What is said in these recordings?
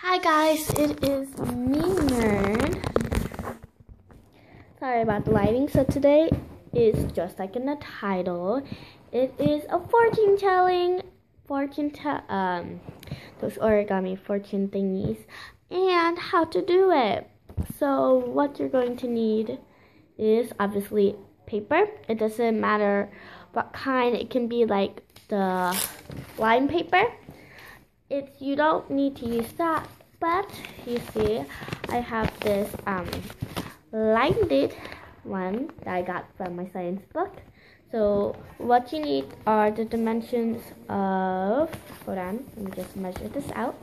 Hi guys, it is me, Nerd. Sorry about the lighting. So today is just like in the title. It is a those origami fortune thingies, and how to do it. So what you're going to need is obviously paper. It doesn't matter what kind. It can be like the line paper. You don't need to use that, but you see I have this lined one that I got from my science book. So what you need are the dimensions of, hold on, let me just measure this out.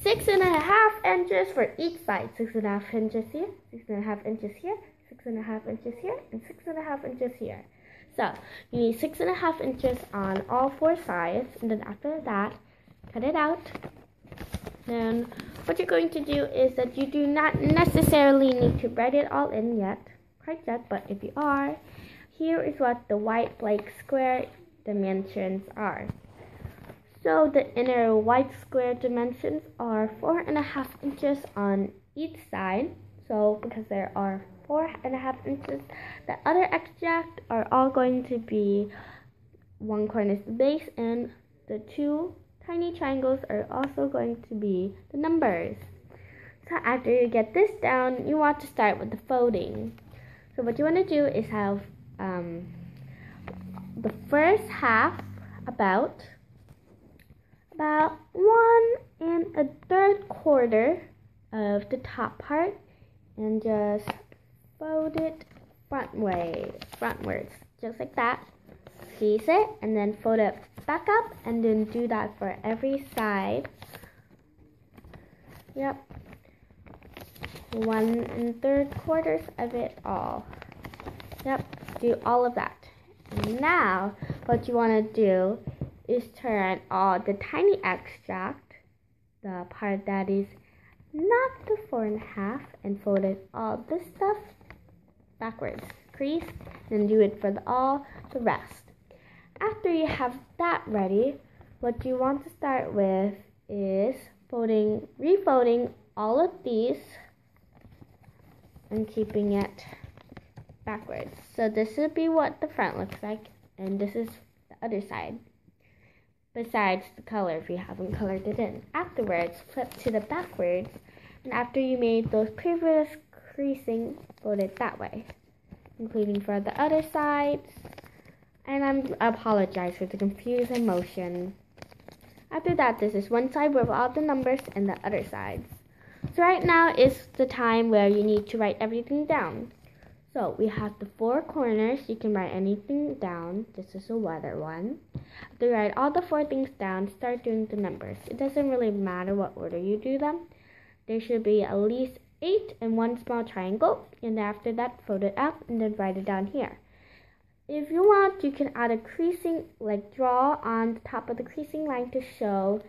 6.5 inches for each side. 6.5 inches here, 6.5 inches here, 6.5 inches here, and 6.5 inches here. So you need 6.5 inches on all four sides, and then after that, cut it out. Then what you're going to do is that you do not necessarily need to write it all in quite yet, but if you are, here is what the white blank square dimensions are. So the inner white square dimensions are 4.5 inches on each side. So because there are 4.5 inches, the other extract are all going to be, one corner is the base, and the two tiny triangles are also going to be the numbers. So after you get this down, you want to start with the folding. So what you want to do is have the first half about 1 1/3 of the top part, and just fold it frontwards, just like that. Squeeze it and then fold it back up, and then do that for every side. Yep, 1 3/4 of it all. Yep, do all of that. And now what you want to do is turn all the tiny extract, the part that is not the 4.5, and fold it all this stuff backwards. Crease, and do it for all the rest. After you have that ready, what you want to start with is refolding all of these and keeping it backwards. So this would be what the front looks like, and this is the other side, besides the color if you haven't colored it in. Afterwards, flip to the backwards, and after you made those previous creasing, fold it that way, including for the other sides. And I apologize for the confusing motion. After that, this is one side with all the numbers and the other sides. So right now is the time where you need to write everything down. So we have the four corners. You can write anything down. This is a weather one. After you write all the four things down, start doing the numbers. It doesn't really matter what order you do them. There should be at least 8 and one small triangle. And after that, fold it up and then write it down here. If you want, you can add a creasing, like draw on the top of the creasing line to show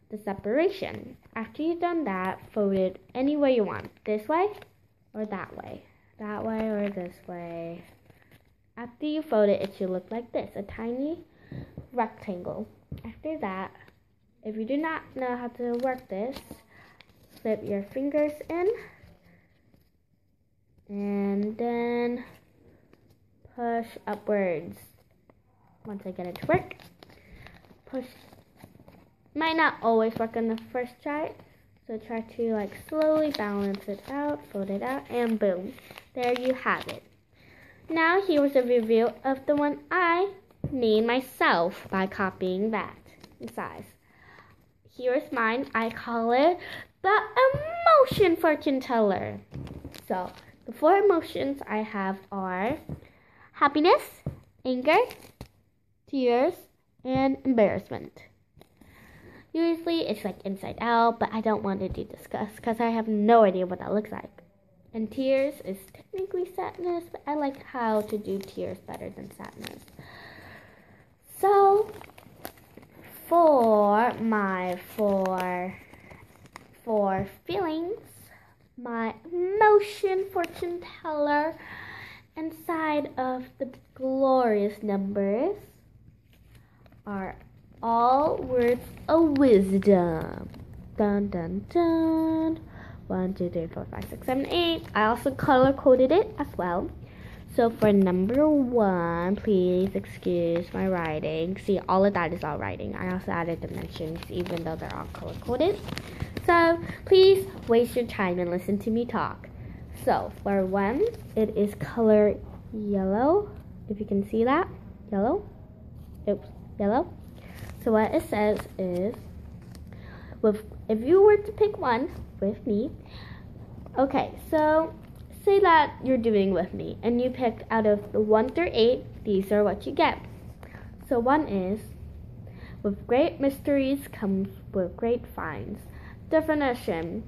the separation. After you've done that, fold it any way you want. This way or that way. That way or this way. After you fold it, it should look like this, a tiny rectangle. After that, if you do not know how to work this, slip your fingers in and then push upwards. Once I get it to work, push. Might not always work on the first try, so try to slowly balance it out, fold it out, and boom, there you have it. Now here's a review of the one I made myself by copying that in size. Here's mine. I call it the emotion fortune teller. So the four emotions I have are happiness, anger, tears, and embarrassment. Usually it's inside out, but I don't want to do disgust because I have no idea what that looks like. And tears is technically sadness, but I like how to do tears better than sadness. So for my four feelings, my emotion fortune teller inside of the glorious numbers are all words of wisdom. Dun, dun, dun. 1, 2, 3, 4, 5, 6, 7, 8. I also color coded it as well. So for number 1, please excuse my writing. See, all of that is all writing. I also added dimensions, even though they're all color coded. So please waste your time and listen to me talk. So for 1, it is color yellow. If you can see that, yellow. Oops, yellow. So what it says is, if you were to pick one with me, okay, so say that you're doing with me and you picked out of the 1 through 8, these are what you get. So 1 is, with great mysteries comes with great finds. Definition: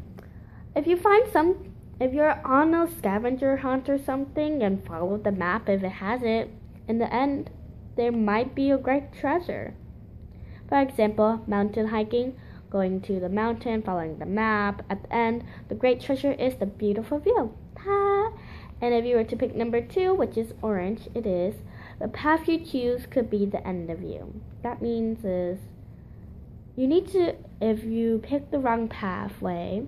if you're on a scavenger hunt or something and follow the map, if it has it, in the end, there might be a great treasure. For example, mountain hiking, going to the mountain, following the map. At the end, the great treasure is the beautiful view. Ta! And if you were to pick number 2, which is orange, it is, the path you choose could be the end of you. That means is, you need to, if you pick the wrong pathway,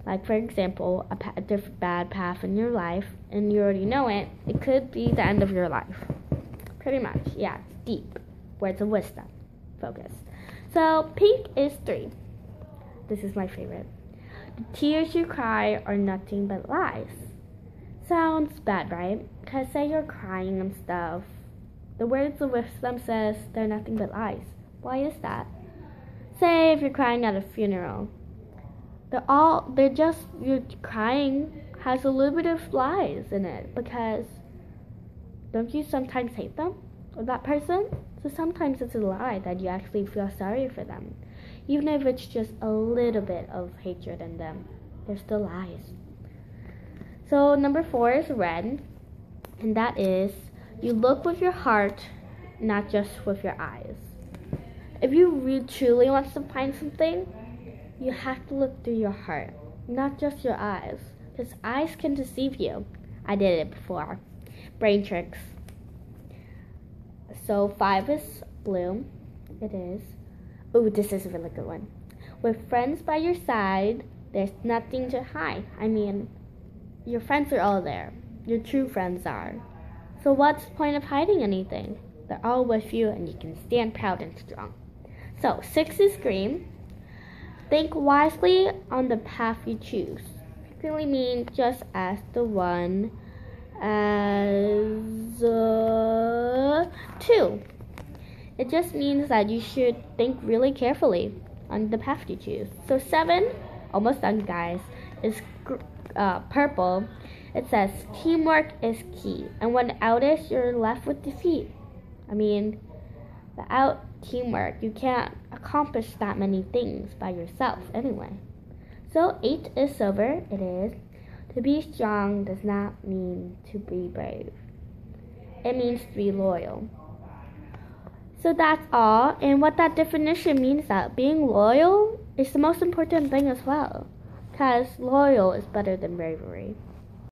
like for example, a bad path in your life, and you already know it, it could be the end of your life. Pretty much, yeah, it's deep. Words of wisdom. Focus. So pink is 3. This is my favorite. The tears you cry are nothing but lies. Sounds bad, right? Because say you're crying and stuff. The words of wisdom says they're nothing but lies. Why is that? Say if you're crying at a funeral. You're crying has a little bit of lies in it, because don't you sometimes hate them or that person? So sometimes it's a lie that you actually feel sorry for them. Even if it's just a little bit of hatred in them, they're still lies. So number 4 is red, and that is, you look with your heart, not just with your eyes. If you really truly want to find something, you have to look through your heart, not just your eyes, because eyes can deceive you. I did it before. Brain tricks. So 5 is blue. It is. Ooh, this is a really good one. With friends by your side, there's nothing to hide. I mean, your friends are all there. Your true friends are. So what's the point of hiding anything? They're all with you and you can stand proud and strong. So 6 is green. Think wisely on the path you choose. Really mean just as the one as 2. It just means that you should think really carefully on the path you choose. So 7, almost done guys, is purple. It says teamwork is key, and when out is, you're left with defeat. I mean, without teamwork, you can't accomplish that many things by yourself anyway. So 8 is silver. It is, to be strong does not mean to be brave. It means to be loyal. So that's all, and what that definition means, that being loyal is the most important thing as well, because loyal is better than bravery.